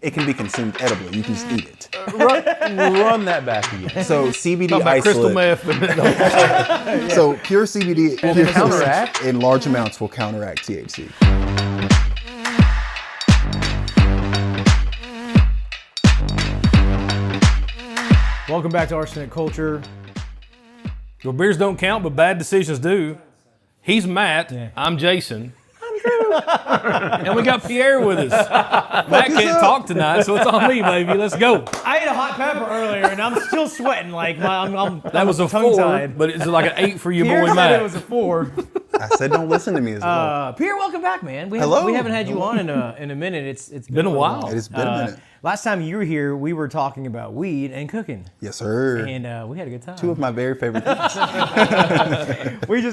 It can be consumed edibly. You can just eat it. Run that back again. So CBD About crystal isolate. meth. So pure CBD Will it counteract? in large amounts will counteract THC. Welcome back to Arsenic Culture. Your beers don't count, but bad decisions do. He's Matt. Yeah. I'm Jason. I'm Drew. And we got Pierre with us. Matt can't talk tonight, so it's on me, baby. Let's go. I ate a hot pepper earlier, and I'm still sweating. Like that was a 4, tongue-tied. but it's like an 8 for your Pierre boy said Matt. it was a 4. I said don't listen to me as well. Pierre, welcome back, man. We Hello. haven't had you on in a minute. It's Been a while. It has been a minute. Last time you were here, we were talking about weed and cooking, Yes, sir. and we had a good time. Two of my very favorite things.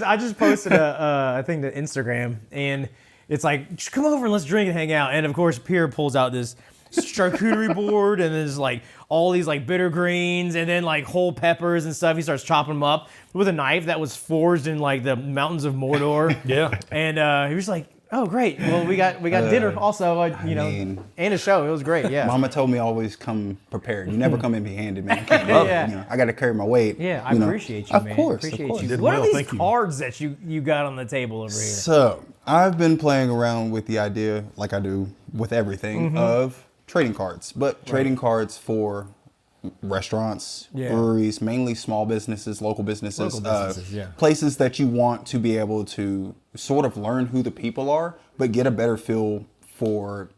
I just posted a thing to Instagram, and it's like, just come over and let's drink and hang out. And of course, Pierre pulls out this charcuterie board, and there's like all these like bitter greens, and then like whole peppers and stuff. He starts chopping them up with a knife that was forged in like the mountains of Mordor. Yeah. And he was like, "Oh, great! Well, we got dinner also, and a show. It was great. Yeah." Mama told me always come prepared. You never come empty-handed, man. I Yeah. I got to carry my weight. Yeah, I appreciate you, man. Of course. Appreciate of course. you. Did What well, are these thank you. cards that you got on the table over here? So I've been playing around with the idea, like I do with everything, of trading cards, but trading cards for restaurants, breweries, mainly small businesses, local businesses, places that you want to be able to sort of learn who the people are, but get a better feel for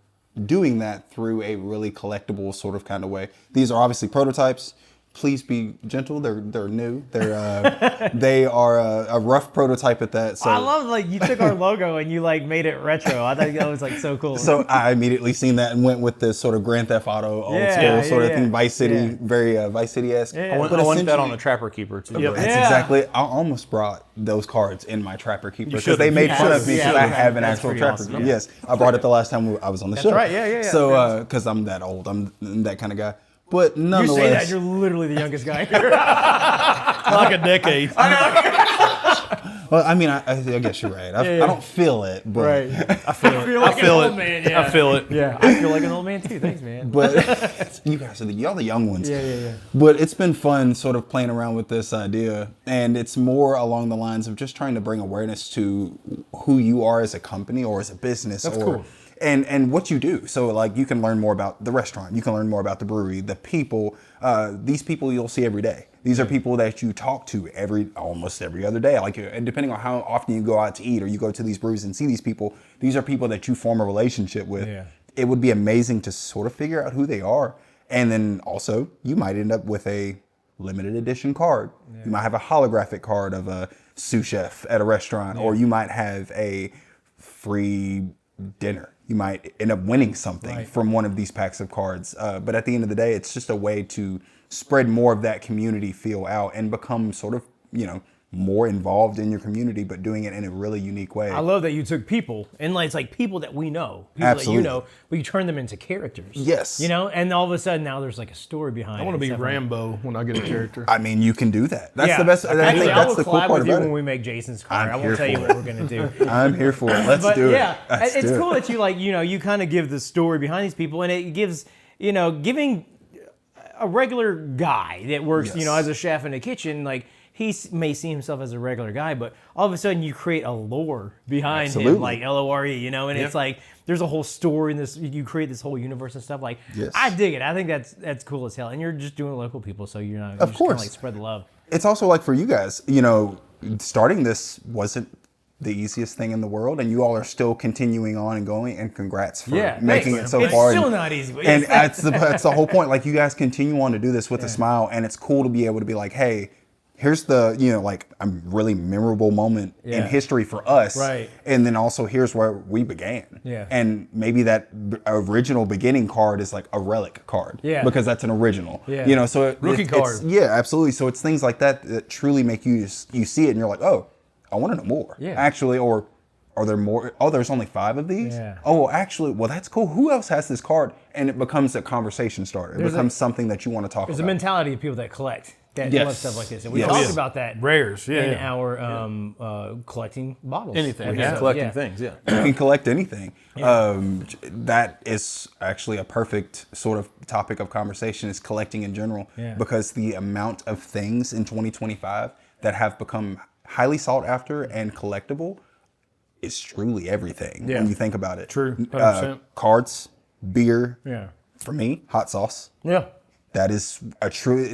doing that through a really collectible sort of kind of way. These are obviously prototypes. Please be gentle. They're new. They are a rough prototype at that. So I love like you took our logo and you like made it retro. I thought that was like so cool. So I immediately seen that and went with this sort of Grand Theft Auto old school sort of thing, Vice City, very Vice City-esque. I want that on a Trapper Keeper too. Yep. That's exactly. I almost brought those cards in my Trapper Keeper because they made fun of me because I have an actual Trapper Keeper. Yes, I brought it the last time I was on the show. Right. Yeah. So because I'm that old, I'm that kind of guy. But You nonetheless, say that you're literally the youngest guy here. Like a decade. well, I mean, I guess you're right. I don't feel it, but I feel it. I feel it. Man, yeah. I feel it. Yeah, I feel like an old man too. Thanks, man. But you guys are y'all the young ones. Yeah. But it's been fun sort of playing around with this idea, and it's more along the lines of just trying to bring awareness to who you are as a company or as a business. That's cool. And what you do. So like you can learn more about the restaurant, you can learn more about the brewery, the people. These people you'll see every day. These are people that you talk to almost every other day. Like, and depending on how often you go out to eat or you go to these breweries and see these people, these are people that you form a relationship with. Yeah. It would be amazing to sort of figure out who they are. And then also you might end up with a limited edition card. Yeah. You might have a holographic card of a sous chef at a restaurant, or you might have a free dinner. You might end up winning something from one of these packs of cards. But at the end of the day, it's just a way to spread more of that community feel out and become sort of, more involved in your community, but doing it in a really unique way. I love that you took people, and like, it's like people that we know, people Absolutely. that you know, but you turn them into characters. Yes. And all of a sudden now there's like a story behind it. I want to be Rambo when I get a character. I mean, you can do that. That's the best. I think that's the cool part with you about when it. we make Jason's card. I'm I here won't tell you for what it. we're gonna do. I'm here for it. Let's do it. Yeah, Let's it's do cool it. that you like, you kind of give the story behind these people, and it gives, giving a regular guy that works, as a chef in a kitchen, like he may see himself as a regular guy, but all of a sudden you create a lore behind him, like LORE, and it's like there's a whole story in this. You create this whole universe and stuff. Like, I dig it. I think that's cool as hell, and you're just doing local people, so you're not. Of course, like spread the love. It's also like for you guys, starting this wasn't the easiest thing in the world, and you all are still continuing on and going, and congrats for making it so far. It's still not easy, but and that's the whole point. Like, you guys continue on to do this with a smile, and it's cool to be able to be like, hey, here's the, like a really memorable moment in history for us. Right. And then also here's where we began. Yeah. And maybe that original beginning card is like a relic card. Yeah. Because that's an original. Yeah. So Rookie card. Absolutely. So it's things like that truly make you see it and you're like, oh, I want to know more. Yeah. Actually, or are there more? Oh, there's only 5 of these? Yeah. Oh, well, actually, that's cool. Who else has this card? And it becomes a conversation starter. It becomes something that you want to talk There's about. a mentality of people that collect that Yes. love stuff like this. And we Yes. talked Yeah. about that Rares, yeah. in yeah. our collecting bottles. Anything, episode. yeah. Collecting things, yeah. You can collect anything. That is actually a perfect sort of topic of conversation is collecting in general Yeah. because the amount of things in 2025 that have become highly sought after and collectible is truly everything Yeah. when you think about it. True, 100%. Cards, beer, Yeah. for me, hot sauce. Yeah. That is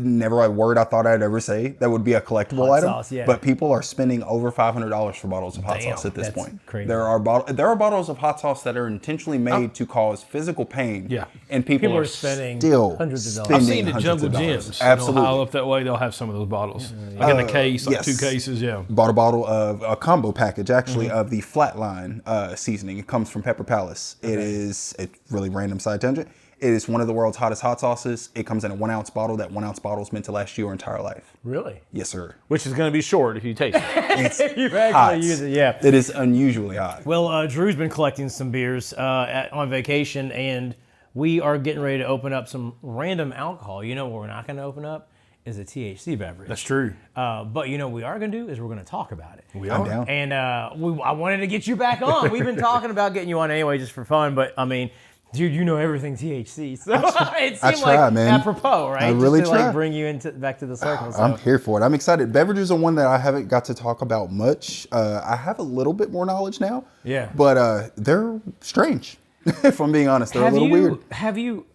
never a word I thought I'd ever say. That would be a collectible Hot item. sauce, yeah. But people are spending over $500 for bottles of hot Damn, sauce at this that's point. crazy. There are bottles of hot sauce that are intentionally made to cause physical pain. Yeah. And people are are spending still hundreds of dollars. spending I've seen the hundreds Jungle of dollars. Gyms. Absolutely. In Ohio, up that way, they'll have some of those bottles. Like in a case, like yes. 2 cases, yeah. Bought a bottle of a combo package, actually, of the Flatline seasoning. It comes from Pepper Palace. It is a really random side tangent. It is one of the world's hottest hot sauces. It comes in a 1 ounce bottle. That 1 ounce bottle is meant to last you your entire life. Really? Yes, sir. Which is going to be short if you taste it. It's You hot. actually use it, yeah. It is unusually hot. Well, Drew's been collecting some beers on vacation, and we are getting ready to open up some random alcohol. You know what we're not going to open up is a THC beverage. That's true. But you know what we are going to do is we're going to talk about it. I'm down. And I wanted to get you back on. We've been talking about getting you on anyway just for fun, but I mean, dude, you know everything THC, so it seemed try, like man. apropos, right? I really just to try. like bring you back to the circle. So. I'm here for it. I'm excited. Beverages are one that I haven't got to talk about much. I have a little bit more knowledge now. Yeah. But they're strange, if I'm being honest. They're a little weird. Have you?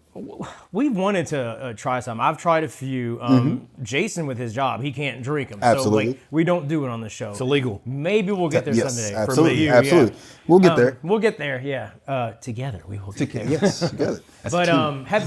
We've wanted to try some. I've tried a few. Jason, with his job, he can't drink them. Absolutely. So like, we don't do it on the show. It's illegal. Maybe we'll get there Yes, someday. absolutely. You, absolutely. yeah. We'll get there. We'll get there. Yeah. Together, we will get there. Yes, together. But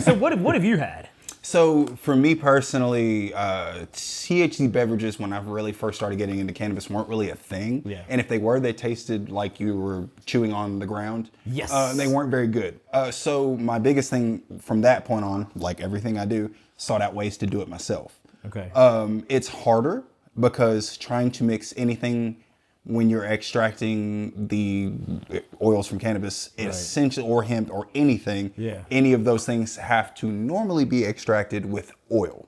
so what have you had? So for me personally, THC beverages, when I really first started getting into cannabis, weren't really a thing. Yeah. And if they were, they tasted like you were chewing on the ground. Yes. They weren't very good. So my biggest thing from that point on, like everything I do, sought out ways to do it myself. Okay. It's harder because trying to mix anything when you're extracting the oils from cannabis, essentially, or hemp or anything, any of those things have to normally be extracted with oil.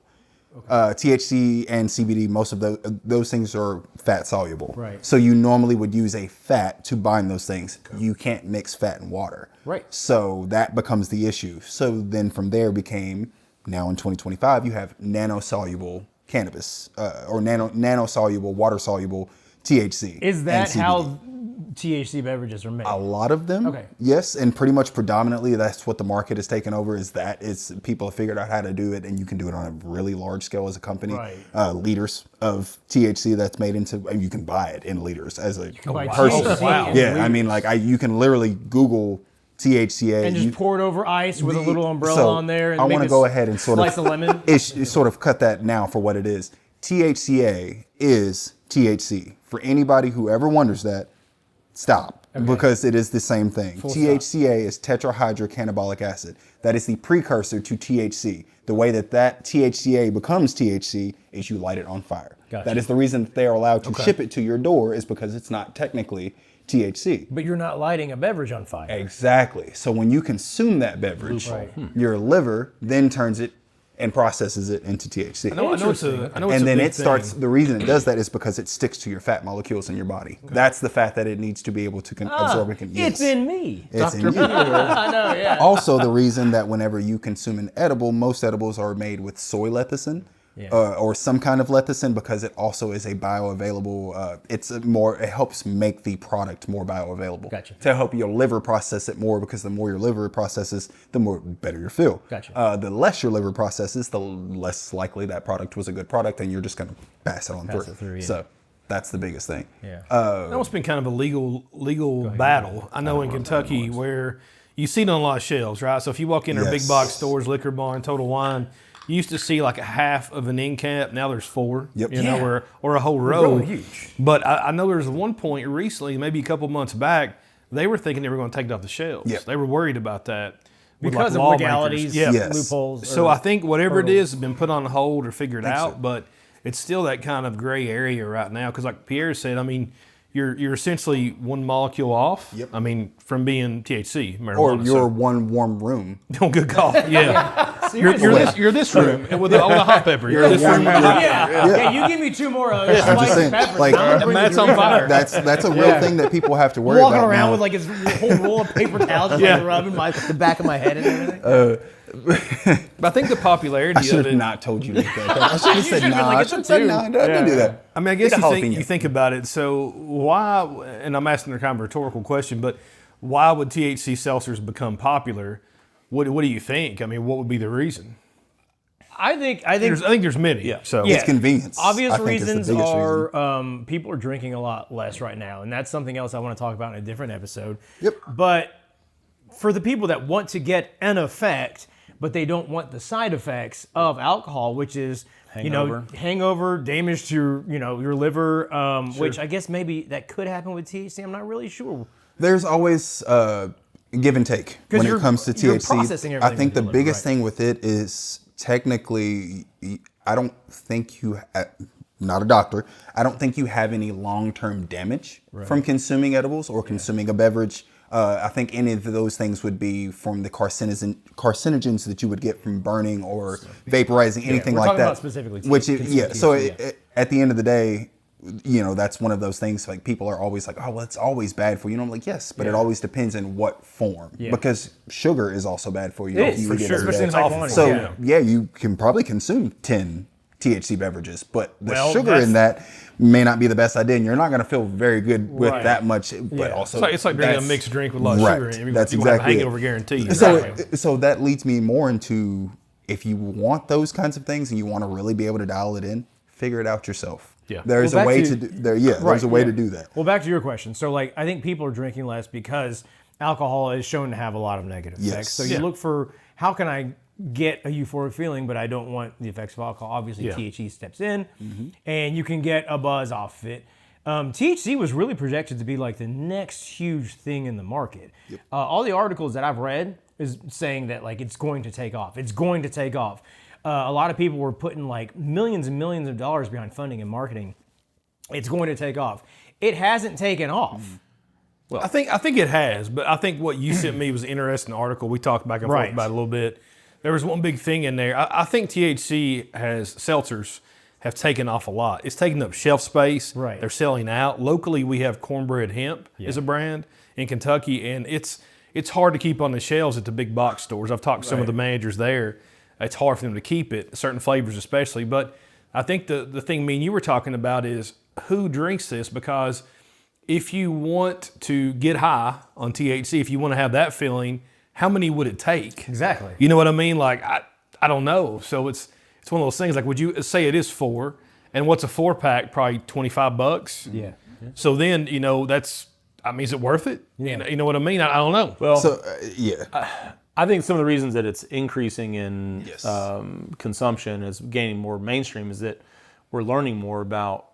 THC and CBD, most of those things are fat soluble. Right. So you normally would use a fat to bind those things. You can't mix fat and water. Right. So that becomes the issue. So then from there became, now in 2025, you have nanosoluble cannabis or nanosoluble, water soluble THC. Is that and CBD. how THC beverages are made? A lot of them, Okay. yes, and pretty much predominantly that's what the market has taken over. Is that people have figured out how to do it, and you can do it on a really large scale as a company. Right. Liters of THC that's made into, and you can buy it in liters as a buy person. THC in Yeah, I liters. mean, like you can literally Google THCA and just pour it over ice with a little umbrella so on there. And I want to go ahead and sort slice of lemon. sort of cut that now for what it is. THCA is THC. For anybody who ever wonders that, stop. Because it is the same thing. THCA is tetrahydrocannabolic acid. That is the precursor to THC. The way that THCA becomes THC is you light it on fire. Gotcha. That is the reason that they are allowed to ship it to your door, is because it's not technically THC. But you're not lighting a beverage on fire. Exactly. So when you consume that beverage, your liver then turns it and processes it into THC. I know it's a And then big it starts, thing. the reason it does that is because it sticks to your fat molecules in your body. That's the fat that it needs to be able to absorb and It's in me. It's in you. I know, yeah. Also, the reason that whenever you consume an edible, most edibles are made with soy lecithin. Or some kind of lecithin, because it also is a bioavailable. It helps make the product more bioavailable. Gotcha. To help your liver process it more, because the more your liver processes, the better you feel. Gotcha. The less your liver processes, the less likely that product was a good product, and you're just gonna pass it on through. Yeah. So that's the biggest thing. Yeah. I know it's been kind of a legal battle. I know in Kentucky where you see it on a lot of shelves, right? So if you walk in our big Yes. box stores, Liquor Barn, Total Wine, you used to see like a half of an end cap. Now there's 4. Yep. You know, or a whole row. really huge. But I know there was one point recently, maybe a couple months back, they were thinking they were going to take it off the shelves. Yep. They were worried about that. with, Because like, of lawmakers. legalities, Yeah. Yes. loopholes. So or- I think whatever it is has been put on hold or figured out, so. but it's still that kind of gray area right now. Because like Pierre said, I mean, you're essentially one molecule off. Yep. I mean, from being THC, marijuana. Or your one warm room. good call. Yeah. You're this room and with all the hot pepper. You're this room. Yeah, you give me 2 more I'm just spicy saying, peppers. like, I'm gonna bring Matt's you on your fire. That's a real thing that people have to worry Walking about around now. with like his whole roll of paper towels, just like rubbing the back of my head and everything. But I think the popularity I should of have it. not told you to make that. I should have said should've been nah. like, I it's should a have said two. nah. Don't do that. I mean, I guess Get a you jalapeno. think about it. So why? And I'm asking a kind of rhetorical question, but why would THC seltzers become popular? What do you think? I mean, what would be the reason? I think I think there's many. Yeah. So It's convenience. Obvious I think it's the reasons biggest are people are drinking a lot less right now, and that's something else I want to talk about in a different episode. Yep. But for the people that want to get an effect, but they don't want the side effects of alcohol, which is hangover, damage to your liver, which I guess maybe that could happen with THC. I'm not really sure. There's always give and take when it comes to you're THC. processing I everything think with the your liver, biggest right. thing with it is technically, I don't think you, not a doctor, I don't think you have any long-term damage from consuming edibles or consuming a beverage. I think any of those things would be from the carcinogens that you would get from burning or vaporizing, anything we're like talking that. about specifically Which consuming is, so THC, at the end of the day, that's one of those things, like people are always like, oh, well, it's always bad for you. And I'm like, yes, but it always depends in what form. Because sugar is also bad for you. It if is, you for eat it sure, every especially day. in high quantities. So you can probably consume 10 THC beverages, but the sugar in that may not be the best idea, and you're not going to feel very good with that much. But also, it's like drinking a mixed drink with a lot of sugar in it. That's You have a exactly hangover guarantee. So that leads me more into, if you want those kinds of things and you want to really be able to dial it in, figure it out yourself. Yeah. There's Well, a way back to to- do there. Yeah, there's a way to do that. Well, back to your question. So, like, I think people are drinking less because alcohol is shown to have a lot of negative effects. Yes. So you look for, how can I get a euphoric feeling, but I don't want the effects of alcohol? Obviously, THC steps in, and you can get a buzz off of it. THC was really projected to be like the next huge thing in the market. All the articles that I've read is saying that like it's going to take off. It's going to take off. A lot of people were putting like millions and millions of dollars behind funding and marketing. It's going to take off. It hasn't taken off. Well, I think it has, but I think what you sent me was an interesting article. We talked back and forth about it a little bit. There was one big thing in there. I think THC seltzers have taken off a lot. It's taken up shelf space. Right. They're selling out. Locally, we have Cornbread Hemp as a brand in Kentucky, and it's hard to keep on the shelves at the big box stores. I've talked to some of the managers there. It's hard for them to keep it, certain flavors especially. But I think the thing me and you were talking about is who drinks this, because if you want to get high on THC, if you want to have that feeling, how many would it take? Exactly. You know what I mean? Like, I don't know. So it's one of those things, like, would you say it is 4, and what's a 4-pack? Probably $25. Yeah. So then, is it worth it? Yeah. You know what I mean? I don't know. Well, So I think some of the reasons that it's increasing in consumption, is gaining more mainstream, is that we're learning more about,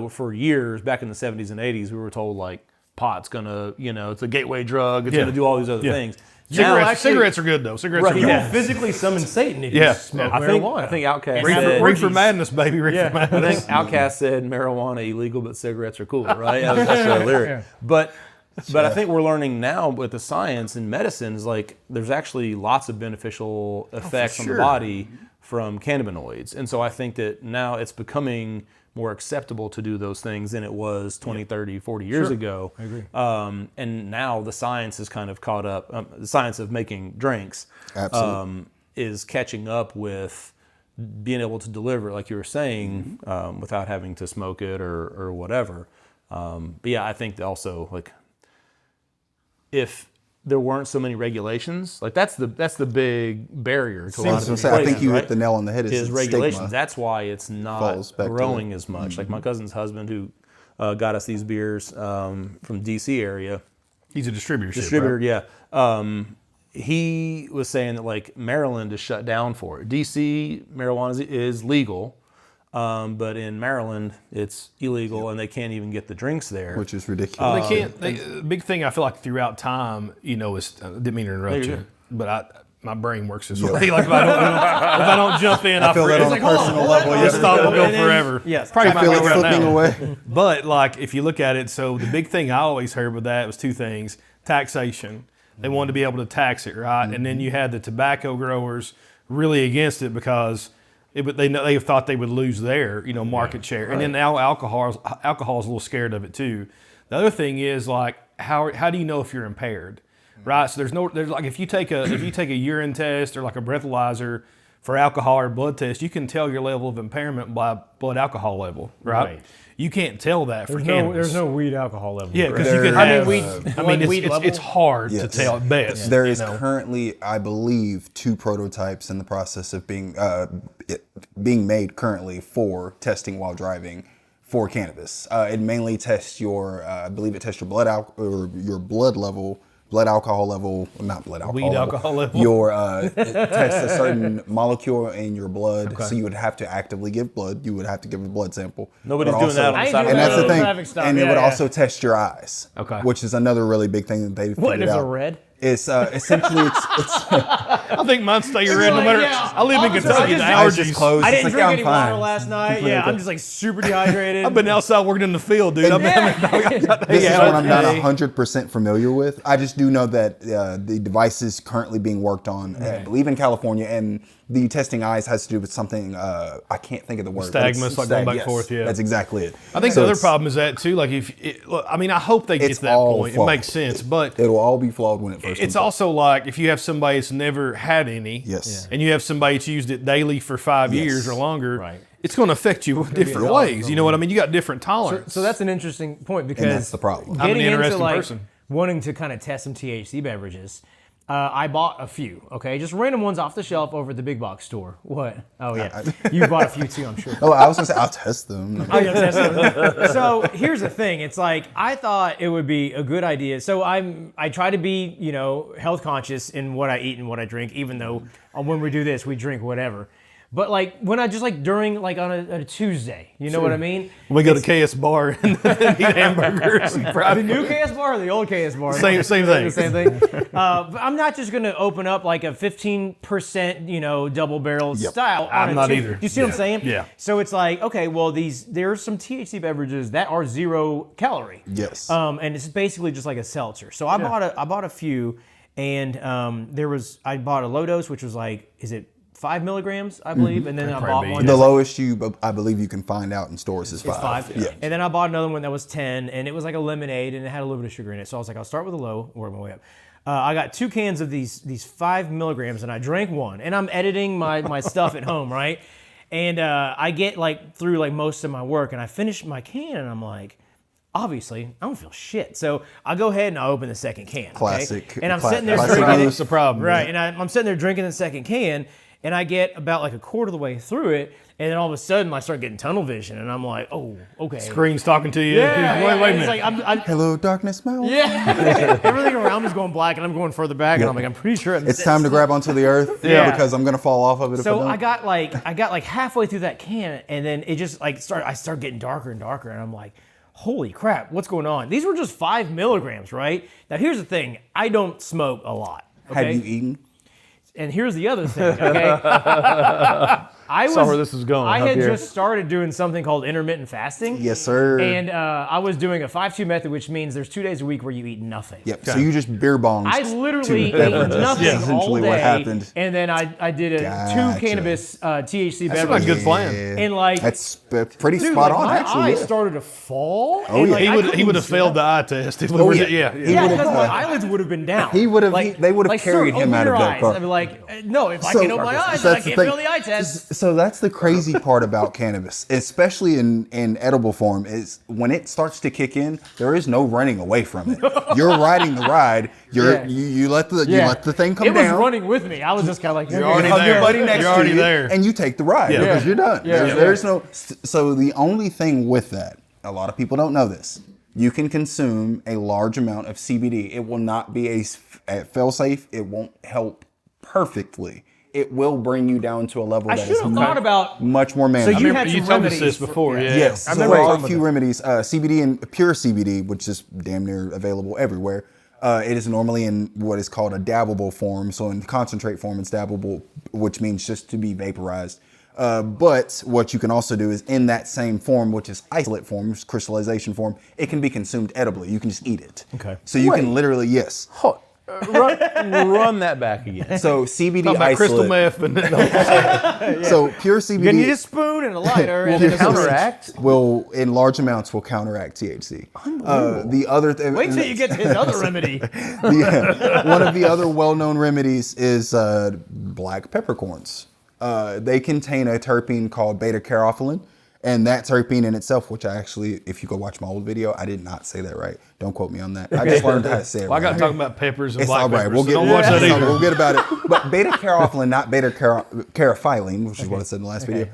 for years, back in the 70s and 80s, we were told like pot's gonna, it's a gateway drug, it's gonna do all these other things. Cigarettes are good though. Cigarettes are good. yeah. Physically summon Satan if Yeah. you smoke I marijuana. think Outkast Reefer, said, reefer madness, baby. Reefer I madness. think Outkast said marijuana illegal, but cigarettes are cool, right? That's the lyric. But I think we're learning now with the science and medicine is like there's actually lots of beneficial effects on the body from cannabinoids. And so I think that now it's becoming more acceptable to do those things than it was 20, 30, 40 years ago. I agree. And now the science is kind of caught up. The science of making drinks is catching up with being able to deliver, like you were saying, without having to smoke it or whatever. But yeah, I think also like if there weren't so many regulations, like that's the big barrier to a lot of these I think places, you right? hit the nail on the head. Is Stigma. regulations. That's why it's not Falls back to growing as much. Like my cousin's husband, who got us these beers from DC area, He's a distributor. yeah. He was saying that like Maryland is shut down for it. DC marijuana is legal, but in Maryland it's illegal, and they can't even get the drinks there. Which is ridiculous. They can't. The big thing I feel like throughout time, is didn't mean to interrupt you, but my brain works this way. Like if I don't jump in, I feel that forget. on a personal level. This thought will go forever. Yes. Probably I might feel go it right slipping now. away. But like if you look at it, so the big thing I always heard with that was 2 things: taxation. They wanted to be able to tax it, right? And then you had the tobacco growers really against it because they thought they would lose their market share. And then now alcohol's a little scared of it too. The other thing is like how do you know if you're impaired, right? So there's like if you take a urine test or like a breathalyzer for alcohol or blood test, you can tell your level of impairment by blood alcohol level, right? You can't tell that for cannabis. There's no weed alcohol level. Yeah, because you could have. It's hard to Yes. tell at best. There is currently, I believe, 2 prototypes in the process of being made currently for testing while driving for cannabis. It mainly tests your, I believe it tests your blood alcohol level, not blood alcohol. Weed alcohol level. It tests a certain molecule in your blood, so you would have to actively give blood. You would have to give a blood sample. Nobody's doing that on the side of And the that's the road. thing. Traffic stop, And it yeah, would yeah. also test your eyes, which is another really big thing that they figured What, if out. they're red? It's essentially it's I think mine stay red no like, matter. yeah, I live in Kentucky. The eyes just allergies. closed. I It's didn't like, drink I'm any fine. water last night. Yeah, I'm just like super dehydrated. I've been outside working in the field, dude. This is one I'm not 100% familiar with. I just do know that the device is currently being worked on, I believe in California, and the testing eyes has to do with something, I can't think of the word. but it's Nystagmus, like going back and yes, forth, yeah. That's exactly it. I think So the other it's- problem is that too. Like I hope they get It's to that all point. flawed. It makes sense, but It'll all be flawed when it first it's comes out. also like if you have somebody that's never had any, Yes. and you have somebody that's used it daily for 5 years or longer, Right. it's going to affect you in different ways. You know what I mean? You got different tolerance. So that's an interesting point because And that's the problem. I'm an getting into interesting like person. wanting to kind of test some THC beverages, I bought a few. Okay, just random ones off the shelf over at the big box store. What? Oh yeah, you bought a few too, I'm sure. Oh, I was going to say, I'll test them. Oh, yeah, test them. So here's the thing. It's like I thought it would be a good idea. So I try to be health conscious in what I eat and what I drink, even though when we do this we drink whatever. But like when I just like during like on a Tuesday, you know what I mean? we go to KS Bar and eat hamburgers. The new KS bar or the old KS bar? Same thing. The same thing. But I'm not just going to open up like a 15%, double barrel style. I'm not either. You see what I'm saying? Yeah. So it's like, okay, well, there's some THC beverages that are 0 calorie. Yes. And it's basically just like a seltzer. So I bought a few, and I bought a low dose, which was like, is it 5 milligrams, I believe, and then I bought one. The that's lowest I believe you can find out in stores is 5. it's 5. Yeah. And then I bought another one that was 10, and it was like a lemonade, and it had a little bit of sugar in it. So I was like, I'll start with a low, work my way up. I got 2 cans of these 5 milligrams, and I drank one. And I'm editing my stuff at home, right? And I get like through like most of my work, and I finish my can, and I'm like, obviously, I don't feel shit. So I go ahead and I open the second can. Okay? Classic. And I'm sitting there classic drinking it. That's the problem. Right, and I'm sitting there drinking the second can, and I get about like a quarter of the way through it, and then all of a sudden I start getting tunnel vision, and I'm like, oh, okay. Screen's talking to you. Yeah, Wait a it's minute. like Hello, darkness, my old yeah. Everything around me is going black, and I'm going further back, and I'm like, I'm pretty sure It's time to grab onto the earth because I'm going to fall off of it if I So don't. I got like halfway through that can, and then it just like I start getting darker and darker, and I'm like, holy crap, what's going on? These were just 5 milligrams, right? Now here's the thing, I don't smoke a lot. Okay? Have you eaten? And here's the other thing, okay? I Saw where this is going, I huh, had Pierre? just started doing something called intermittent fasting. Yes, sir. And I was doing a 5-2 method, which means there's 2 days a week where you eat nothing. Yep. So you just beer bongs. I literally to ate beverages. nothing That's all essentially day, what happened. and then I did Gotcha. 2 cannabis THC That's not a beverages. good plan. And like That's pretty dude, spot like, on, my actually. eyes Yeah. started to fall. Oh, and, yeah. like, I He couldn't would have see failed the nothing. eye test. Oh, yeah. Yeah, would've, because my eyelids would have been down. He would have- they would have sir, carried him open out your of that eyes. car. I'd be like, no, if I So- can open my eyes, so then I that's the can't thing. fail the eye test. So that's the crazy part about cannabis, especially in edible form, is when it starts to kick in, there is no running away from it. You're riding the ride. Yeah. You let the thing come It was down. running with me. I was just kind of like, You're already hug your there. buddy next You're to already you, there. and you take the ride because you're done. Yeah. There's no. So the only thing with that, a lot of people don't know this. You can consume a large amount of CBD. It will not be a fail safe. It won't help perfectly. It will bring you down to a level I that should is have thought about. much more So manageable. you had You some told us remedies this before, yeah. Yes, I so remember there are talking a few about remedies. CBD and pure CBD, which is damn near available everywhere. It is normally in what is called a dabbable form. So in concentrate form, it's dabbable, which means just to be vaporized. But what you can also do is in that same form, which is isolate form, crystallization form, it can be consumed edibly. You can just eat it. Okay. So you can literally, yes. Run that back again. So CBD Talking about crystal isolate. meth and So pure CBD. You need a spoon and a lighter and then a counteract. will in large amounts will counteract THC. The other thing. Wait till you get to his other remedy. One of the other well-known remedies is black peppercorns. They contain a terpene called beta-caryophyllene, and that terpene in itself, which I actually, if you go watch my old video, I did not say that right. Don't quote me on that. I just learned how to say it I got right. to talk about peppers and It's black all right. peppers. We'll so get, don't watch that either. we'll get about it. But beta-caryophyllene, not beta-caryophyllene, which is what I said in the last video,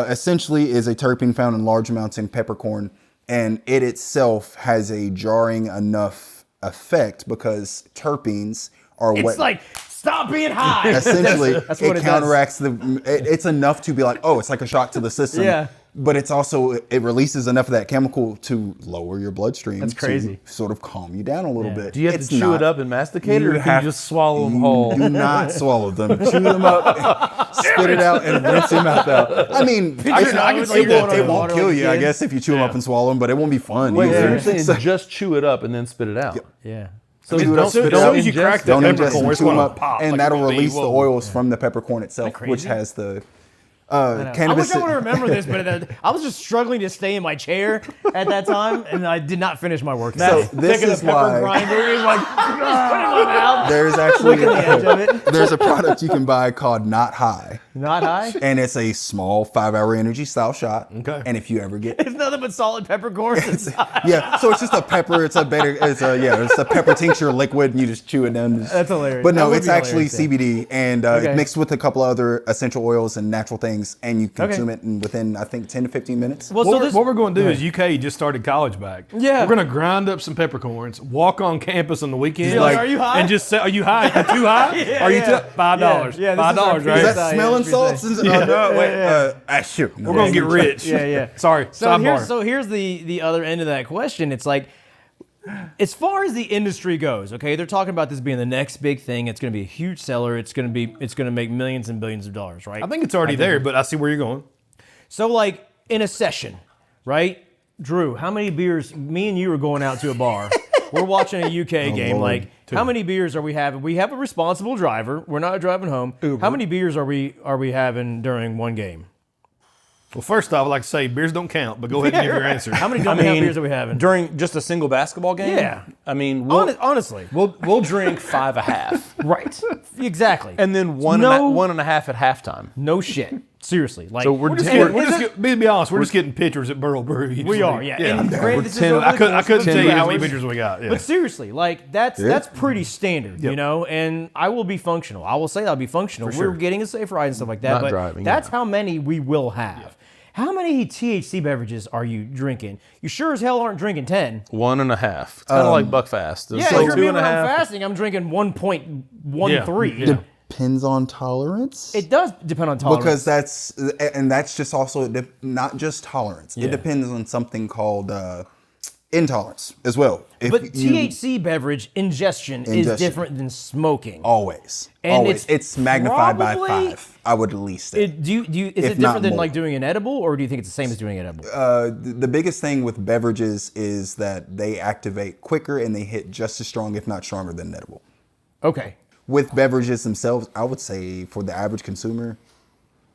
essentially is a terpene found in large amounts in peppercorn, and it itself has a jarring enough effect because terpenes are what... It's like, stop being high. Essentially, That's what it counteracts it's enough to be like, oh, it's like a shock to the system. Yeah. But it's also, it releases enough of that chemical to lower your bloodstream. That's crazy. To sort of calm you down a little bit. Do you have to chew it up and masticate it, or can have- you just swallow them whole? Do not swallow them. Chew them up, spit it out, and rinse your mouth out. I mean, I can see that. it won't kill you, I Kid. guess, if you chew them up and swallow them, but it won't be fun. Wait, so either. you're saying just chew it up and then spit it out? Yeah. So Chew it up, spit it as out. soon as you crack that Don't ingest peppercorn, them, it's chew them gonna up, pop and like that'll a baby. release the Whoa. oils from the peppercorn itself, crazy? which has the I cannabis. wish I would have remembered this, but I was just struggling to stay in my chair at that time, and I did not finish my work. So this Taking is a pepper why grinder, he's like, put it in my mouth. there's actually the edge of it. there's a product you can buy called Not High, Not high. and it's a small 5-hour energy style shot. Okay. And if you ever get It's nothing but solid peppercorns. yeah, so it's just a pepper. It's a pepper tincture liquid, and you just chew it down. That's hilarious. But That no, would it's be actually hilarious, CBD and Okay. mixed with a couple other essential oils and natural things, and you consume it in within I think 10 to 15 minutes. Well, What we're going to do is UK just started college back. Yeah. We're going to grind up some peppercorns, walk on campus on the weekend. Be like, "Are you high?" And just say, are you high? You too high? Yeah, Are you yeah. $5? Yeah, this is our $5, right? Is Yes, that I smelling am. salts? No, wait. Shoot. No. We're going to get rich. Yeah. Sorry, So sidebar. here's the other end of that question. It's like, as far as the industry goes, okay, they're talking about this being the next big thing. It's going to be a huge seller. It's going to make millions and billions of dollars, right? I think it's already there, but I see where you're going. So, like, in a session, right? Drew, how many beers? Me and you are going out to a bar. We're watching a UK game. Lord. Like, how many beers are we having? We have a responsible driver. We're not driving home. Uber. How many beers are we having during one game? Well, first off, I'd like to say beers don't count, but go ahead and give your answer. How many beers are we having? During just a single basketball game? Yeah. I mean, Honestly. we'll drink 5.5, Right. Exactly. and then one and a half at halftime. No shit. Seriously. Like, So We're just to be honest, we're just getting pictures at Burl Brew. we are, yeah. And granted, this is over I the couldn't course of tell 2 you how many hours. pictures we got. Yeah. But seriously, like that's pretty standard, you know. And I will be functional. I will say I'll be functional. sure. We're getting a safe ride and stuff like that. Not but driving, that's how many we will have. How many THC beverages are you drinking? You sure as hell aren't drinking 10. 1.5. It's kind of like Buckfast. It's Yeah, like if you're me 2.5. fasting, I'm drinking 1.13. Yeah. Depends on tolerance. It does depend on tolerance. Because that's just also not just tolerance. It depends on something called intolerance as well. If but you- THC beverage ingestion is different than smoking. always, And always, it's it's magnified by probably- 5. I would at least say. Do you is If it not different than more. like doing an edible, or do you think it's the same as doing an edible? The biggest thing with beverages is that they activate quicker and they hit just as strong, if not stronger, than an edible. Okay. With beverages themselves, I would say for the average consumer,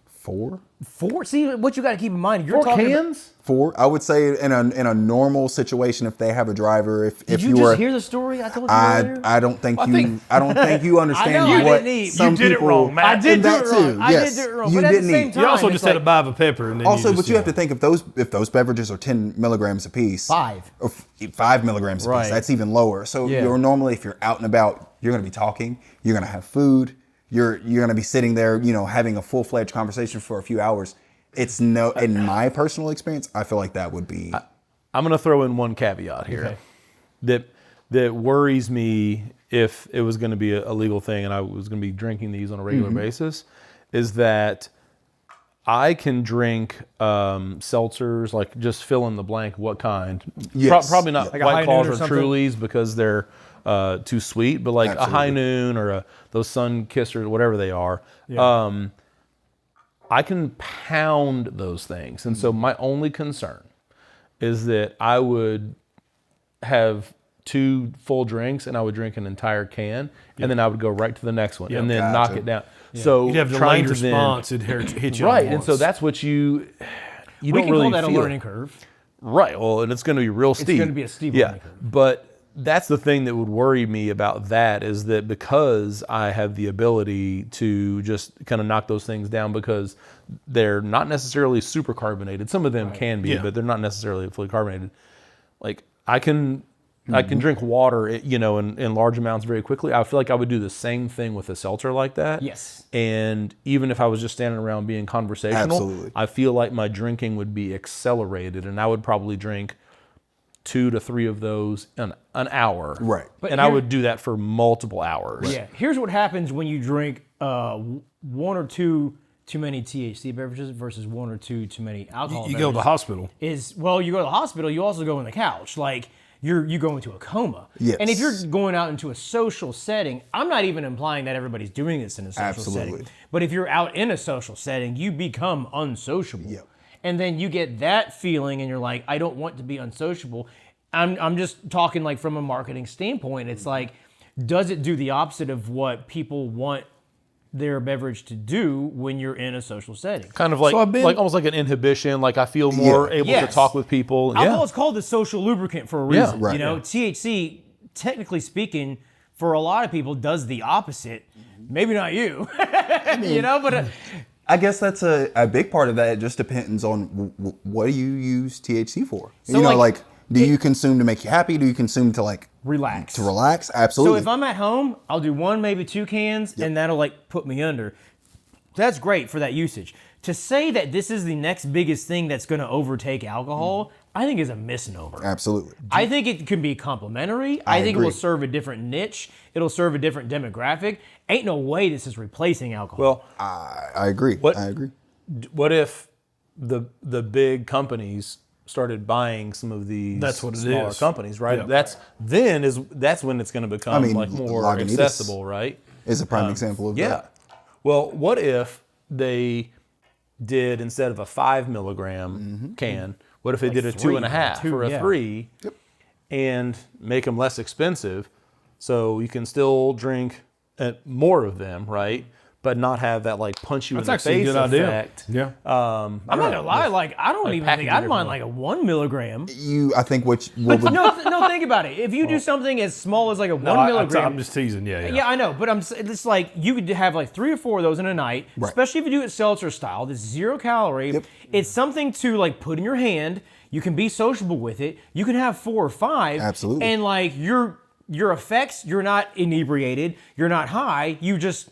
4. 4. See what you got to keep in mind. You're 4 talking about- cans? 4. I would say in a normal situation, if they have a driver, if Did you you just were, hear the story I told you earlier? I don't think you think- I don't think you understand I know, I what didn't eat. some You did it people. wrong, Matt. I did and do that it wrong. too, I yes. did do it wrong. You But at the didn't same eat. time, You also it's just had a like buy of a pepper. And then Also, you but just, you have to think if those beverages are 10 milligrams apiece, 5. or 5 milligrams apiece, Right. that's even lower. So Yeah. you're normally, if you're out and about, you're going to be talking, you're going to have food, you're going to be sitting there, having a full-fledged conversation for a few hours. It's in my personal experience, I feel like that would be. I'm going to throw in one caveat here that worries me if it was going to be a legal thing and I was going to be drinking these on a regular basis, is that I can drink seltzers, like just fill in the blank, what kind. Yes. Probably not Like a High White Claws Noon or or something? Trulies because they're too sweet, but like a High Absolutely. Noon or those Sun Kissers, whatever they are. I can pound those things. And so my only concern is that I would have 2 full drinks and I would drink an entire can, and then I would go right to the next one and then knock it down. So You'd have trying delayed to response. It hit you right, all and so once. that's what you We don't can really call that a feel. learning curve. Right. Well, and it's going to be real steep. It's going to be a steep learning curve. But that's the thing that would worry me about that is that because I have the ability to just kind of knock those things down because they're not necessarily super carbonated. Some of them can be, but they're not necessarily fully carbonated. Like I can drink water, in large amounts very quickly. I feel like I would do the same thing with a seltzer like that. Yes. And even if I was just standing around being conversational, Absolutely. I feel like my drinking would be accelerated, and I would probably drink 2 to 3 of those in an hour. Right. But And I would do that for multiple hours. Yeah. Here's what happens when you drink 1 or 2 too many THC beverages versus 1 or 2 too many alcohol You beverages. go to the hospital. You go to the hospital, you also go on the couch. Like, you go into a coma. Yes. And if you're going out into a social setting, I'm not even implying that everybody's doing this in a social Absolutely. setting. But if you're out in a social setting, you become unsociable. Yep. And then you get that feeling and you're like, I don't want to be unsociable. I'm just talking like from a marketing standpoint. It's like, does it do the opposite of what people want their beverage to do when you're in a social setting? Kind of like, So I've been- like almost like an inhibition. Like I feel more able to Yes. talk with people. Alcohol is called the social lubricant for a reason. Right. You know, THC, technically speaking, for a lot of people, does the opposite. Maybe not you, but I guess that's a big part of that. It just depends on what do you use THC for? So, do you consume to make you happy? Do you consume to relax. to relax? So Absolutely. if I'm at home, I'll do 1, maybe 2 cans, and that'll like put me under. That's great for that usage. To say that this is the next biggest thing that's going to overtake alcohol, I think is a misnomer. Absolutely. I think it can be complementary. I think it agree. will serve a different niche. It'll serve a different demographic. Ain't no way this is replacing alcohol. Well, I agree. I agree. what if the big companies started buying some of these That's what it smaller is. companies, right? Yeah. that's when it's going to become more Lagunitas accessible, right? Is a prime example of Yeah. that. Well, what if they did, instead of a 5 milligram can, what if they did a 2.5 or a 3 and make them less expensive so you can still drink more of them, right? But not have that like punch you in the That's actually a face good idea. effect. Yeah. I'm not gonna lie, like I don't even think I'd mind like a 1 milligram. I think what would No, think about it. If you do something as small as like a 1 milligram. I'm just teasing. Yeah. Yeah, I know, but it's like you could have like 3 or 4 of those in a night, especially if you do it seltzer style. This 0 calorie. Yep. It's something to like put in your hand. You can be sociable with it. You can have 4 or 5. Absolutely. And like your effects, you're not inebriated. You're not high. You just.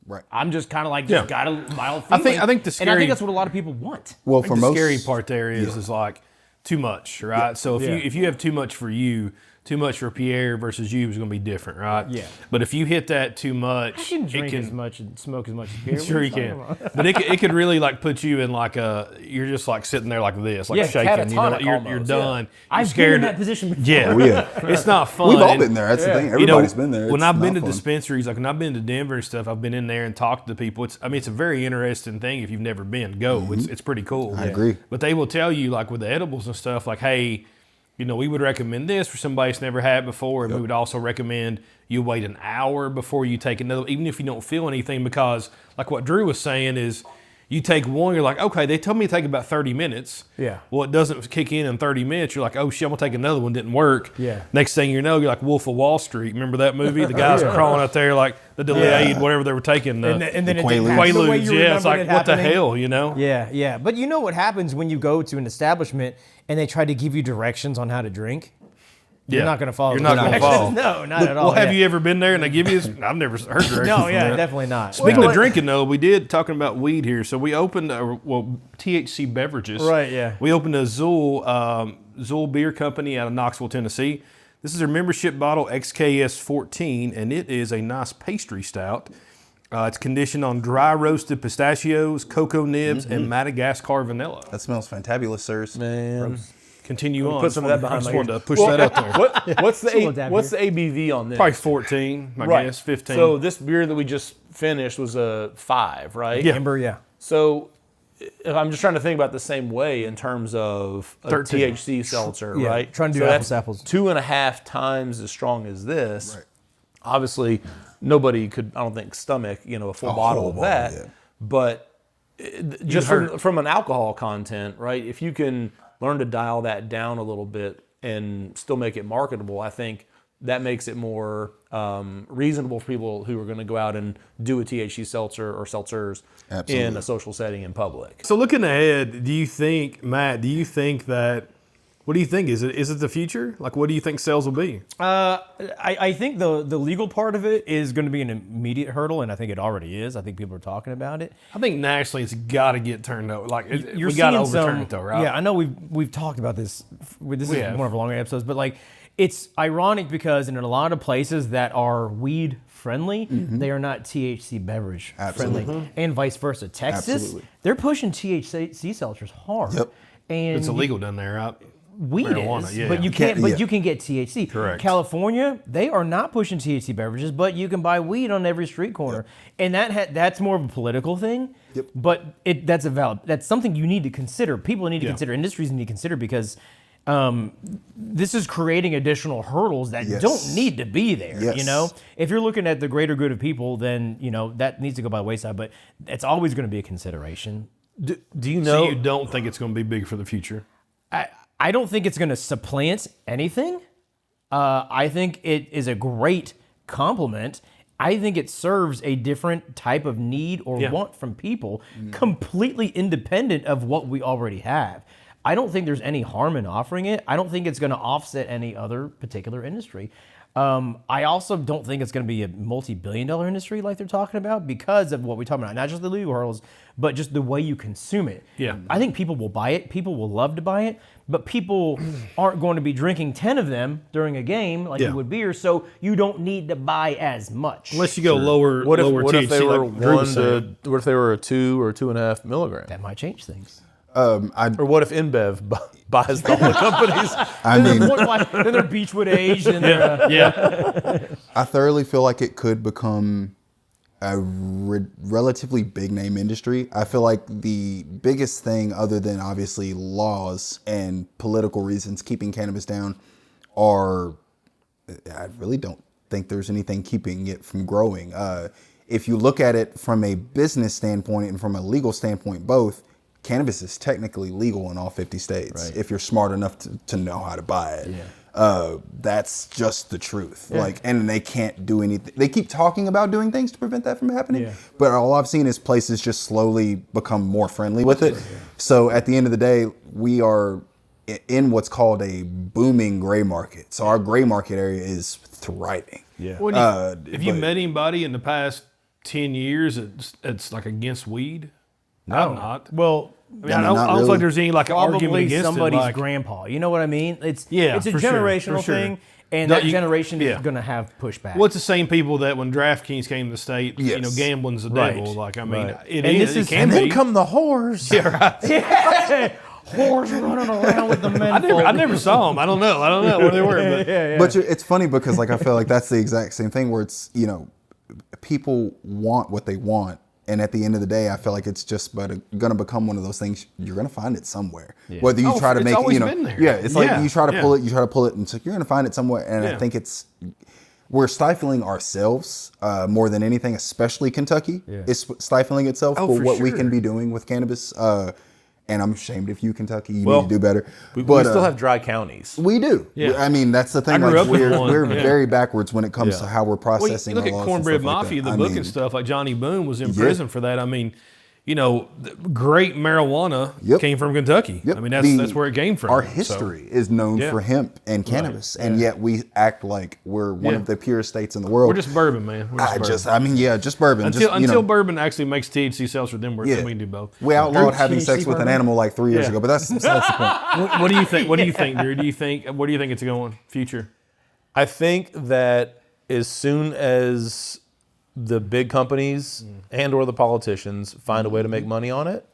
Right. I'm just kind of like Yeah. got a mild I feeling. think the and I scary- think that's what a lot of people want. well I think for the most scary part there is like too much, right? So if you have too much for you, too much for Pierre versus you is going to be different, right? Yeah. But if you hit that too much, I can drink it as much and smoke as much as Pierre. Sure you can, but it could really like put you in like you're just like sitting there like this, like Yeah, shaking. catatonic You're almost, done. You're I've been scared. in that position before. Yeah, yeah. it's not fun. We've all And- been there. That's the thing. You know, Everybody's been there. When It's I've been to not fun. dispensaries, like when I've been to Denver and stuff, I've been in there and talked to people. It's a very interesting thing. If you've never been, go. It's pretty cool. I agree. But they will tell you, like with the edibles and stuff, like, hey, we would recommend this for somebody that's never had it before, and we would also recommend you wait an hour before you take another, even if you don't feel anything, because like what Drew was saying is, you take one, you're like, okay, they told me to take about 30 minutes. Yeah. Well, it doesn't kick in 30 minutes. You're like, oh shit, I'm gonna take another one. Didn't work. Yeah. Next thing you know, you're like Wolf of Wall Street. Remember that movie? The guys are crawling out there like the delayed, whatever they were taking. And then it Quaaludes. didn't happen the way Quaaludes. you Yeah, it's remembered like, it what the happening. hell, Yeah. But you know what happens when you go to an establishment and they try to give you directions on how to drink? You're Yeah. not going to follow You're those not gonna directions. follow. No, not at all. Well, have yeah. you ever been there and they give you this? I've never heard directions. No, from yeah, that. definitely not. Speaking of drinking, though, we did talking about weed here. So we opened, THC beverages. Right, yeah. We opened a Zool beer company out of Knoxville, Tennessee. This is their membership bottle, XKS 14, and it is a nice pastry stout. It's conditioned on dry roasted pistachios, cocoa nibs, and Madagascar vanilla. That smells fantabulous, sirs. Man. Continue on. Put some of that behind I just my wanted to ears. push that out there. What's the little dab what's the ABV on this? Probably 14, I guess, 15. So this beer that we just finished was a 5, right? Yeah. Amber, yeah. So I'm just trying to think about the same way in terms of a 13. THC seltzer, Yeah, right? trying to do that's apples. 2.5 times as strong as this. Right. Obviously, nobody could, I don't think, stomach a full bottle whole of bottle, that. yeah. But just from an alcohol content, right? If you can learn to dial that down a little bit and still make it marketable, I think that makes it more reasonable for people who are going to go out and do a THC seltzer or seltzers in a social setting in public. So looking ahead, do you think, Matt? What do you think? Is it the future? Like, what do you think sales will be? I think the legal part of it is going to be an immediate hurdle, and I think it already is. I think people are talking about it. I think nationally it's got to get turned over. Like, You're we got to seeing overturn it though, right? Yeah, I know we've talked about this. This is have. one of our longer episodes, but like it's ironic because in a lot of places that are weed friendly, they are not THC beverage friendly, and vice versa. Texas, Absolutely. they're pushing THC seltzers hard. Yep. And It's illegal down there, right? weed Marijuana, is, yeah. but you can't. But Yeah. you can get THC. Correct. California, they are not pushing THC beverages, but you can buy weed on every street corner, and that's more of a political thing. Yep. But that's something you need to consider. People need to consider. Industries need to consider because this is creating additional hurdles that Yes. don't need to be there. Yes. You know, if you're looking at the greater good of people, then that needs to go by the wayside. But it's always going to be a consideration. Do you know? So you don't think it's going to be big for the future? I don't think it's going to supplant anything. I think it is a great complement. I think it serves a different type of need or want from people, completely independent of what we already have. I don't think there's any harm in offering it. I don't think it's going to offset any other particular industry. I also don't think it's going to be a multi-billion-dollar industry like they're talking about because of what we're talking about. Not just the legal hurdles, but just the way you consume it. Yeah. I think people will buy it. People will love to buy it. But people aren't going to be drinking 10 of them during a game like you would beer, so you don't need to buy as much. Unless you go lower What THC, if they were like Drew was saying. what if they were a 2 or 2.5 milligram? That might change things. Or what if InBev buys all the companies? I mean, Then they're Beechwood aged and they're, I thoroughly feel like it could become a relatively big name industry. I feel like the biggest thing, other than obviously laws and political reasons keeping cannabis down, I really don't think there's anything keeping it from growing. If you look at it from a business standpoint and from a legal standpoint, both, cannabis is technically legal in all 50 states if you're smart enough to know how to buy it. That's just the truth. And they can't do anything. They keep talking about doing things to prevent that from happening, but all I've seen is places just slowly become more friendly with it. So at the end of the day, we are in what's called a booming gray market. So our gray market area is thriving. Have you met anybody in the past 10 years that's like against weed? No. I'm not. well, I don't think there's any like argument probably against somebody's it. Like, grandpa. You know what I mean? It's a for sure, generational for sure. thing, and No, that you- generation yeah. is going to have pushback. well, it's the same people that when DraftKings came to the state, Yes. gambling's the Right. devil. Like, I mean, Right. it And is. this It is- can And be. then come the whores. Whores running around with the men. I never saw them. I don't know where they were. But But it's funny because I feel like that's the exact same thing where it's, people want what they want. And at the end of the day, I feel like it's just going to become one of those things. You're going to find it somewhere. Whether you try to it's make always it, been there. it's like Yeah, you try to yeah. pull it, and so you're going to find it somewhere. And I think we're stifling ourselves more than anything, especially Kentucky is stifling itself for for what we sure. can be doing with cannabis. And I'm ashamed of you, Kentucky. You Well, need to do better. We But still have dry counties. we do. Yeah. I mean, that's the thing. I grew up with We're, one. we're Yeah. very backwards when it comes to how we're Well, processing. you look our at laws and Cornbread stuff like Mafia, that. the I book mean, and stuff. Like Johnny Boone was in prison for that. I mean, great marijuana came from Kentucky. Yep. I mean, that's where it came from. Our So, history is known Yeah. for hemp and cannabis, and yet we act like we're one of the purest states in the world. we're just bourbon, man. We're just bourbon. just bourbon. Until bourbon actually makes THC seltzer, then we can do both. We outlawed having THC sex with an bourbon? animal like 3 years Yeah. ago, but that's besides the point. What do you think? What do you think, Drew? Where do you think it's going? Future? I think that as soon as the big companies and or the politicians find a way to make money on it,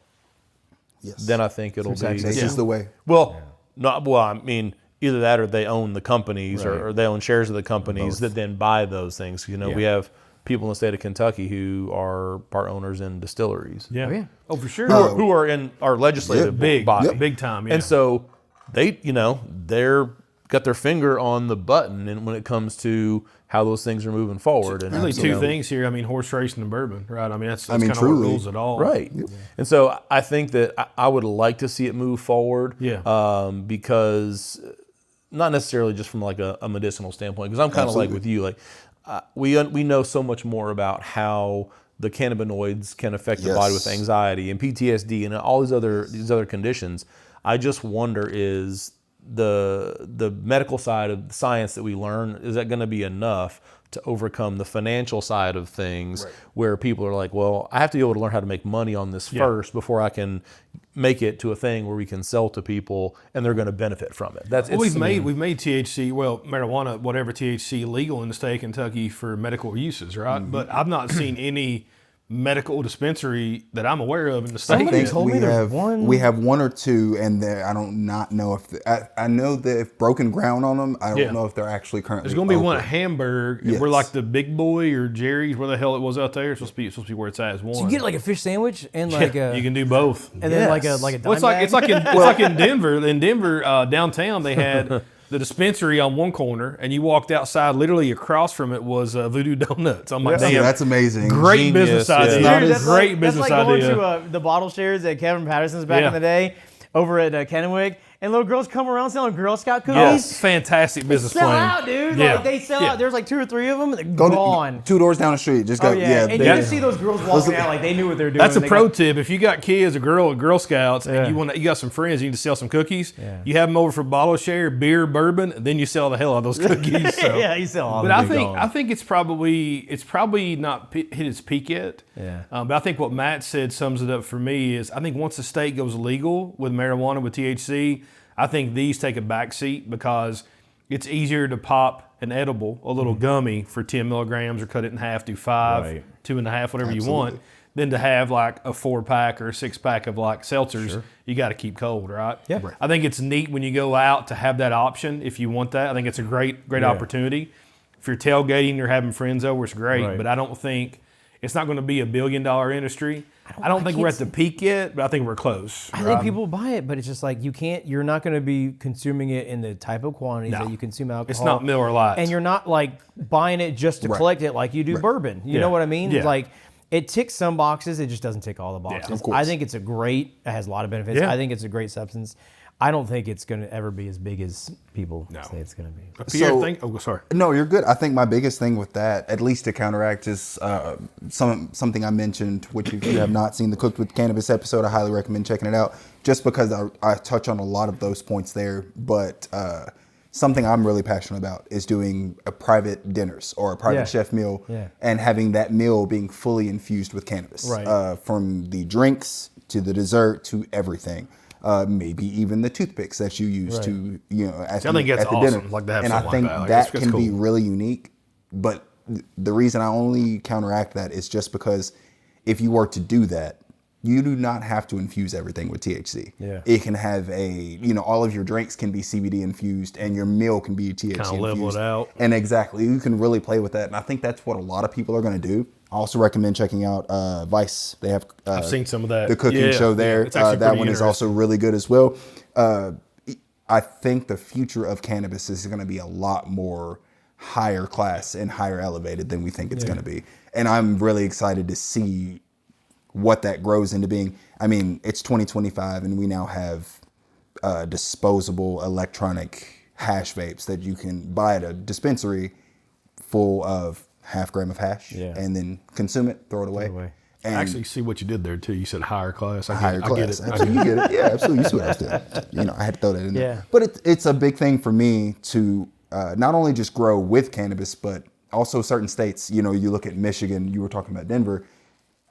Yes, then I think it'll be. this is the way. Well, I mean, either that or they own the companies or they own shares of the companies that then buy those things. We have people in the state of Kentucky who are part owners in distilleries. Yeah. Oh, yeah. Oh, for sure. Who are in our legislative body. Big time. Yeah. And so they, they're got their finger on the button, and when it comes to how those things are moving forward. And really two things here. I mean, horse racing and bourbon, right? I mean, that's kind of what truly. rules it all. Right. And so I think that I would like to see it move forward. Yeah. Because not necessarily just from like a medicinal standpoint, because I'm kind of like with you, like we know so much more about how the cannabinoids can affect the body with anxiety and PTSD and all these other conditions. I just wonder, is the medical side of the science that we learn, is that going to be enough to overcome the financial side of things, where people are like, well, I have to be able to learn how to make money on this first before I can make it to a thing where we can sell to people and they're going to benefit from it. We've made THC, marijuana, whatever THC, legal in the state of Kentucky for medical uses, right? Mm-hmm. But I've not seen any medical dispensary that I'm aware of in the state. Somebody yet. told me there's one. We have one or two, and I don't not know if I know they've broken ground on them. I don't know if they're actually currently. There's going to be open. one at Hamburg. Yes. We're like the Big Boy or Jerry's, where the hell it was out there. It's supposed to be where it's at. Is one. So you get like a fish sandwich and like you can do both. and then like a Well, it's like in Denver. In Denver, downtown, they had the dispensary on one corner, and you walked outside. Literally across from it was Voodoo Donuts. I'm like, See, damn, that's amazing. great Genius, business yeah. idea. Not as- Great business that's like idea. going to the bottle shares at Kevin Patterson's back Yeah. in the day over at Kennewick, and little girls come around selling Girl Scout cookies. Yes, fantastic business Sell plan. out, dude. Yeah. Like, they sell Yeah. out. There's like 2 or 3 of them, and they're Go gone. 2 doors down the street. Just go. Oh, yeah. And they- you just see those girls walking out like they knew what they're doing. That's a They pro got- tip. If you got kids, a Girl Scouts, Yeah. and you got some friends, you need to sell some cookies. Yeah. You have them over for bottle share, beer, bourbon, and then you sell the hell out of those cookies. So. yeah, you sell all But of them. I think it's probably not hit its peak yet. Yeah. But I think what Matt said sums it up for me is I think once the state goes legal with marijuana with THC, I think these take a backseat because it's easier to pop an edible, a little gummy for 10 milligrams or cut it in half, do 5, Right. 2.5, whatever you want, than to have like a 4-pack or a 6-pack of like seltzers you got to keep cold, right? Yeah. Right. I think it's neat when you go out to have that option if you want that. I think it's a great opportunity. If you're tailgating, you're having friends over, it's great. Right. But I don't think it's not going to be a $1 billion industry. I don't think we're at the peak yet, but I think we're close. I think people buy it, but it's just like you're not going to be consuming it in the type of quantities that you consume alcohol. It's not Miller Lite. And you're not like buying it just to collect it like you do bourbon. You know what I mean? Yeah. Like it ticks some boxes, it just doesn't tick all the boxes. of course. I think it has a lot of benefits. Yeah. I think it's a great substance. I don't think it's going to ever be as big as people say it's going to be. Pierre, sorry. No, you're good. I think my biggest thing with that, at least to counteract, is something I mentioned, which if you have not seen the Cooked with Cannabis episode, I highly recommend checking it out, just because I touch on a lot of those points there. But something I'm really passionate about is doing a private dinners or a private chef meal and having that meal being fully infused with cannabis. Right. From the drinks to the dessert to everything. Maybe even the toothpicks that you use to, at See, I think that's the awesome, dinner. like to have and I something think like that. Like, that that's can be cool. really unique. But the reason I only counteract that is just because if you were to do that, you do not have to infuse everything with THC. Yeah. It can have all of your drinks can be CBD infused and your meal can be THC infused. Kinda level it out. And exactly, you can really play with that. And I think that's what a lot of people are going to do. I also recommend checking out Vice. They have I've seen some of that. the cooking show there. It's actually That pretty one is also really good as well. I think the future of cannabis is going to be a lot more higher class and higher elevated than we think it's going to be. And I'm really excited to see what that grows into being. I mean, it's 2025 and we now have disposable electronic hash vapes that you can buy at a dispensary full of 0.5 gram of hash and then consume it, throw it away. And I actually see what you did there too. You said higher class. I higher get class. it. Absolutely, you get it. Yeah, absolutely. You see what I was doing. I had to throw that in there. Yeah. But it's a big thing for me to not only just grow with cannabis, but also certain states. You look at Michigan. You were talking about Denver.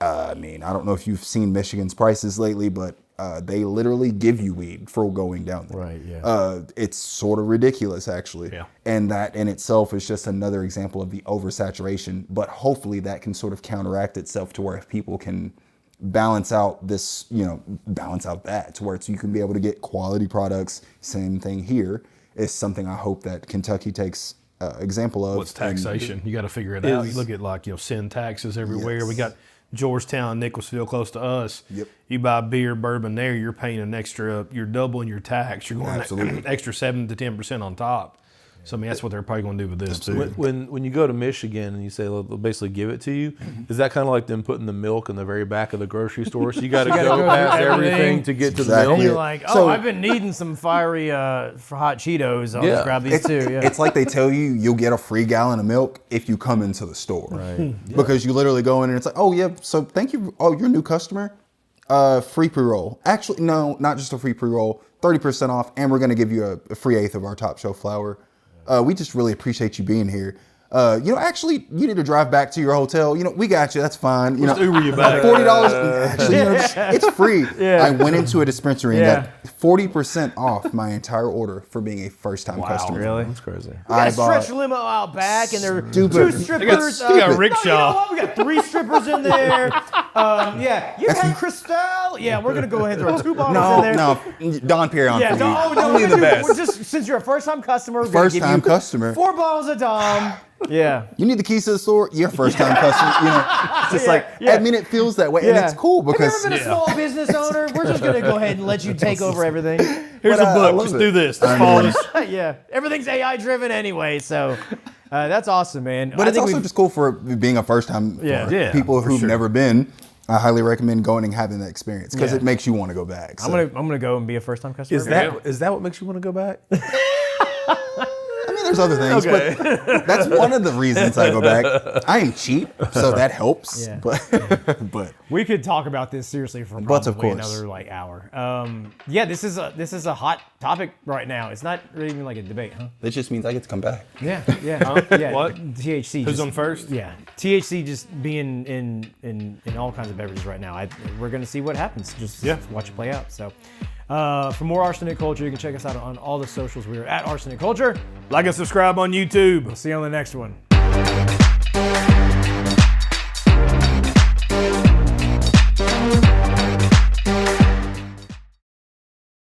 I mean, I don't know if you've seen Michigan's prices lately, but they literally give you weed for going down there. Right, yeah. It's sort of ridiculous, actually. Yeah. And that in itself is just another example of the oversaturation. But hopefully that can sort of counteract itself to where if people can balance out this, balance out that to where you can be able to get quality products. Same thing here is something I hope that Kentucky takes example of. What's taxation? You got to figure it out. You look at like, sin taxes everywhere. Yes. We got Georgetown, Nicholasville, close to us. Yep. You buy beer, bourbon there, you're paying an extra. You're doubling your tax. You're going Absolutely. extra 7 to 10% on top. So I mean, that's what they're probably going to do with this too. When you go to Michigan and you say they'll basically give it to you, is that kind of like them putting the milk in the very back of the grocery store? So you got to go past everything to get to the Exactly. milk. And you're like, So- I've been needing some fiery for hot Cheetos. I'll just grab these too. Yeah. It's like they tell you you'll get a free gallon of milk if you come into the store. Right. Because you literally go in and it's like, oh yeah, so thank you. Oh, you're a new customer. Free pre-roll. Actually, no, not just a free pre-roll. 30% off, and we're gonna give you a free eighth of our top shelf flour. We just really appreciate you being here. Actually, you need to drive back to your hotel. We got you. That's fine. Just Uber you back. $40. Actually, it's free. Yeah. I went into a dispensary and Yeah. got 40% off my entire order for being a first-time customer. Really? That's crazy. I Got a stretch bought limo out back, and there are Stupid. two They strippers. they got a No, rickshaw. you know what? We got 3 strippers in there. You had Cristal. Yeah, we're gonna go ahead and throw 2 bottles in there. no, Don Pierre on Yeah, for you. only the best. We're just since you're a first-time customer, we're gonna give First-time you customer. 4 bottles of Dom. Yeah. You need the keys to the store. You're a first-time customer. It's just yeah. I mean, it feels that way, and it's cool because Have you ever been a small business owner? We're just gonna go ahead and let you take over everything. Here's But, a I book. love Just it. do this. Just follow this. Yeah, everything's AI driven anyway, so that's awesome, man. But it's also just cool for being a first time Yeah. for Yeah, people for who've sure. never been. I highly recommend going and having that experience because Yeah. it makes you want to go back. So. I'm gonna go and be a first time customer. Is that what makes you want to go back? I mean, there's other things, but that's one of the reasons I go back. I am cheap, so that helps. Yeah. But We could talk about this seriously for But of probably course. another hour. This is a hot topic right now. It's not really even like a debate, huh? it just means I get to come back. Yeah. Yeah. What? THC. Who's just- on first? Yeah, THC just being in all kinds of beverages right now. We're gonna see what happens. Just watch it play out. So, for more Arsenic Culture, you can check us out on all the socials. We're at Arsenic Culture. Like and subscribe on YouTube. We'll see you on the next one.